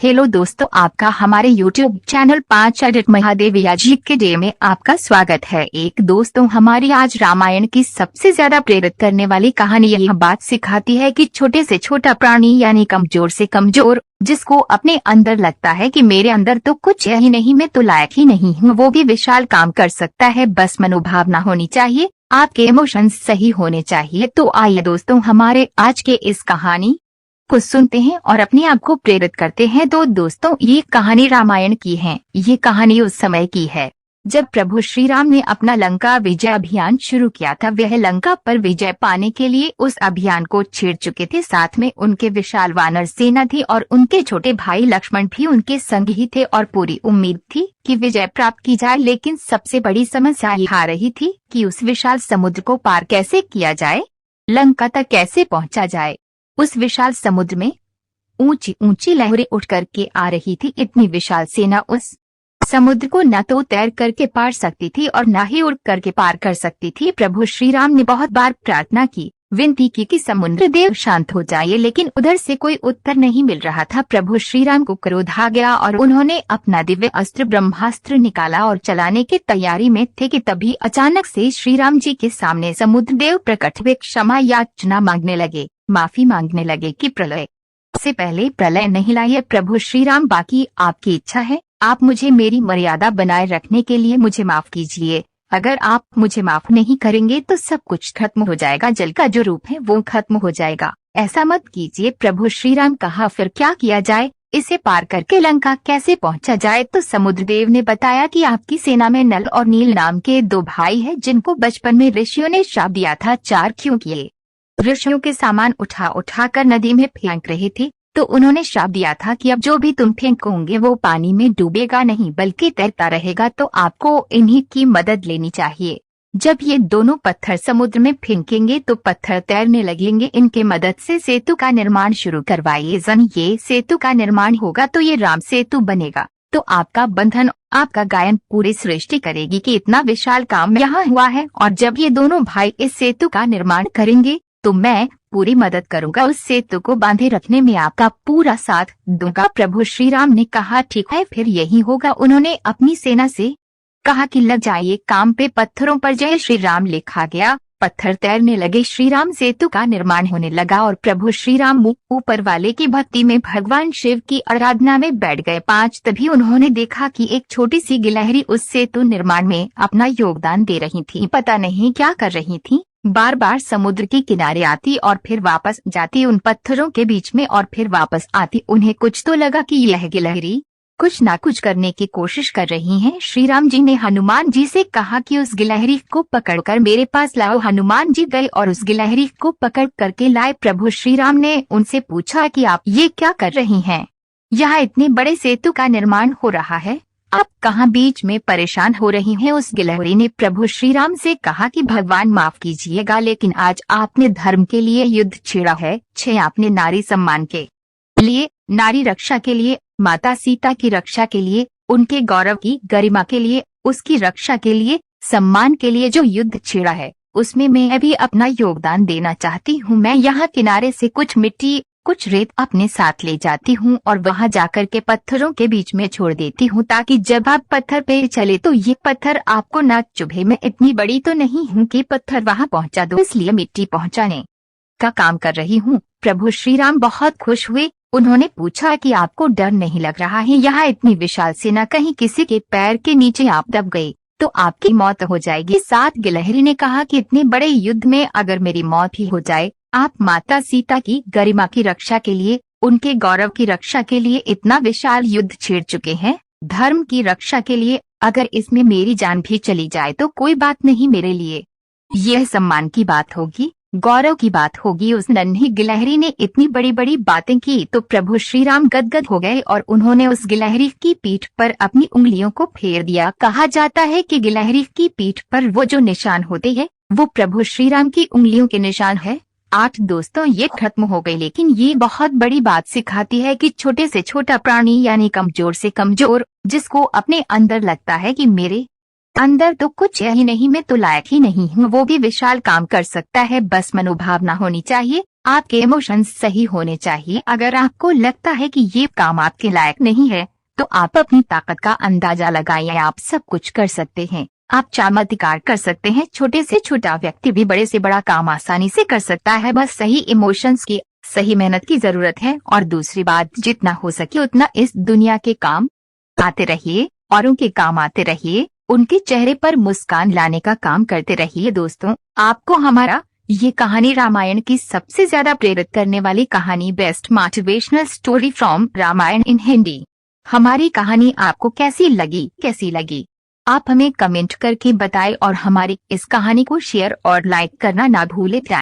Hello दोस्तों, आपका हमारे YouTube चैनल 5 एडिट महादेविया जी के डे में आपका स्वागत है। एक दोस्तों, हमारी आज रामायण की सबसे ज्यादा प्रेरित करने वाली कहानी यह बात सिखाती है कि छोटे से छोटा प्राणी यानी कमजोर से कमजोर, जिसको अपने अंदर लगता है कि मेरे अंदर तो कुछ है ही नहीं, मैं तो लायक ही नहीं हूँ, वो भी विशाल काम कर सकता है। बस मनोभावना होनी चाहिए, आपके इमोशंस सही होने चाहिए। तो आइए दोस्तों, हमारे आज के इस कहानी को सुनते हैं और अपने आप को प्रेरित करते हैं। तो दोस्तों, ये कहानी रामायण की है। ये कहानी उस समय की है जब प्रभु श्री राम ने अपना लंका विजय अभियान शुरू किया था। वह लंका पर विजय पाने के लिए उस अभियान को छेड़ चुके थे। साथ में उनके विशाल वानर सेना थी और उनके छोटे भाई लक्ष्मण भी उनके संग ही थे और पूरी उम्मीद थी कि विजय प्राप्त की जाए। लेकिन सबसे बड़ी समस्या ये आ रही थी कि उस विशाल समुद्र को पार कैसे किया जाए, लंका तक कैसे पहुँचा जाए। उस विशाल समुद्र में ऊंची ऊंची लहरें उठ करके आ रही थी। इतनी विशाल सेना उस समुद्र को न तो तैर करके पार सकती थी और न ही उड़ करके पार कर सकती थी। प्रभु श्री राम ने बहुत बार प्रार्थना की, विनती की कि समुद्र देव शांत हो जाइए, लेकिन उधर से कोई उत्तर नहीं मिल रहा था। प्रभु श्री राम को क्रोध आ गया और उन्होंने अपना दिव्य अस्त्र ब्रह्मास्त्र निकाला और चलाने की तैयारी में थे कि तभी अचानक से श्री राम जी के सामने समुद्र देव प्रकट हुए। क्षमा याचना मांगने लगे, माफी मांगने लगे कि प्रलय से पहले प्रलय नहीं लाइए। प्रभु श्री राम, बाकी आपकी इच्छा है, आप मुझे मेरी मर्यादा बनाए रखने के लिए मुझे माफ कीजिए। अगर आप मुझे माफ नहीं करेंगे तो सब कुछ खत्म हो जाएगा, जल का जो रूप है वो खत्म हो जाएगा। ऐसा मत कीजिए। प्रभु श्री राम कहा, फिर क्या किया जाए, इसे पार करके लंका कैसे पहुंचा जाए। तो समुद्र देव ने बताया कि आपकी सेना में नल और नील नाम के दो भाई हैं, जिनको बचपन में ऋषियों ने श्राप दिया था। 4 क्यों किए ऋषियों के सामान उठा उठा कर नदी में फेंक रहे थे, तो उन्होंने श्राप दिया था कि अब जो भी तुम फेंकोगे वो पानी में डूबेगा नहीं बल्कि तैरता रहेगा। तो आपको इन्हीं की मदद लेनी चाहिए। जब ये दोनों पत्थर समुद्र में फेंकेंगे तो पत्थर तैरने लगेंगे। इनके मदद से सेतु का निर्माण शुरू करवाइए। जन ये सेतु का निर्माण होगा तो ये राम सेतु बनेगा। तो आपका बंधन, आपका गायन पूरी सृष्टि करेगी कि इतना विशाल काम यहाँ हुआ है। और जब ये दोनों भाई इस सेतु का निर्माण करेंगे तो मैं पूरी मदद करूंगा, उस सेतु को बांधे रखने में आपका पूरा साथ दूंगा। प्रभु श्री राम ने कहा, ठीक है, फिर यही होगा। उन्होंने अपनी सेना से कहा कि लग जाइए काम पे। पत्थरों पर जय श्री राम लिखा गया, पत्थर तैरने लगे। श्री राम सेतु का निर्माण होने लगा और प्रभु श्री राम ऊपर वाले की भक्ति में भगवान शिव की आराधना में बैठ गए। 5 तभी उन्होंने देखा कि एक छोटी सी गिलहरी उस सेतु निर्माण में अपना योगदान दे रही थी। पता नहीं क्या कर रही थी, बार बार समुद्र के किनारे आती और फिर वापस जाती उन पत्थरों के बीच में और फिर वापस आती। उन्हें कुछ तो लगा कि यह गिलहरी कुछ ना कुछ करने की कोशिश कर रही हैं। श्री राम जी ने हनुमान जी से कहा कि उस गिलहरी को पकड़कर मेरे पास लाओ। हनुमान जी गए और उस गिलहरी को पकड़ करके लाए। प्रभु श्री राम ने उनसे पूछा कि आप ये क्या कर रही हैं? यहाँ इतने बड़े सेतु का निर्माण हो रहा है, आप कहाँ बीच में परेशान हो रही हैं? उस गिलहरी ने प्रभु श्री राम से कहा कि भगवान माफ कीजिएगा, लेकिन आज आपने धर्म के लिए युद्ध छेड़ा है। 6 आपने नारी सम्मान के लिए, नारी रक्षा के लिए, माता सीता की रक्षा के लिए, उनके गौरव की गरिमा के लिए, उसकी रक्षा के लिए, सम्मान के लिए जो युद्ध छेड़ा है, उसमें मैं भी अपना योगदान देना चाहती हूँ। मैं यहाँ किनारे से कुछ मिट्टी, कुछ रेत अपने साथ ले जाती हूँ और वहाँ जाकर के पत्थरों के बीच में छोड़ देती हूँ, ताकि जब आप पत्थर पे चले तो ये पत्थर आपको न चुभे। मैं इतनी बड़ी तो नहीं हूँ कि पत्थर वहाँ पहुँचा दो, इसलिए मिट्टी पहुँचाने का काम कर रही हूँ। प्रभु श्री राम बहुत खुश हुए। उन्होंने पूछा कि आपको डर नहीं लग रहा है? यहाँ इतनी विशाल सेना, कहीं किसी के पैर के नीचे आप दब गए तो आपकी मौत हो जाएगी। 7 गिलहरी ने कहा कि इतने बड़े युद्ध में अगर मेरी मौत ही हो जाए, आप माता सीता की गरिमा की रक्षा के लिए, उनके गौरव की रक्षा के लिए इतना विशाल युद्ध छेड़ चुके हैं। धर्म की रक्षा के लिए अगर इसमें मेरी जान भी चली जाए तो कोई बात नहीं मेरे लिए। यह सम्मान की बात होगी, गौरव की बात होगी। उस नन्ही गिलहरी ने इतनी बड़ी बड़ी बातें की तो प्रभु श्री राम गदगद हो गए और उन्होंने उस गिलहरी की पीठ पर अपनी उंगलियों को फेर दिया। कहा जाता है कि गिलहरी की पीठ पर वो जो निशान होते हैं वो प्रभु श्री राम की उंगलियों के निशान है। 8 दोस्तों, ये खत्म हो गई, लेकिन ये बहुत बड़ी बात सिखाती है कि छोटे से छोटा प्राणी यानी कमजोर से कमजोर, जिसको अपने अंदर लगता है कि मेरे अंदर तो कुछ है ही नहीं, मैं तो लायक ही नहीं हूँ, वो भी विशाल काम कर सकता है। बस मनोभावना होनी चाहिए, आपके इमोशंस सही होने चाहिए। अगर आपको लगता है कि ये काम आपके लायक नहीं है, तो आप अपनी ताकत का अंदाजा लगाइए। आप सब कुछ कर सकते हैं, आप चमत्कार कर सकते हैं। छोटे से छोटा व्यक्ति भी बड़े से बड़ा काम आसानी से कर सकता है। बस सही इमोशंस की, सही मेहनत की जरूरत है। और दूसरी बात, जितना हो सके उतना इस दुनिया के काम आते रहिए, औरों के काम आते रहिए, उनके चेहरे पर मुस्कान लाने का काम करते रहिए। दोस्तों, आपको हमारा ये कहानी रामायण की सबसे ज्यादा प्रेरित करने वाली कहानी, best motivational story from Ramayana in Hindi, हमारी कहानी आपको कैसी लगी? आप हमें कमेंट करके बताएं और हमारी इस कहानी को शेयर और लाइक करना ना भूलें।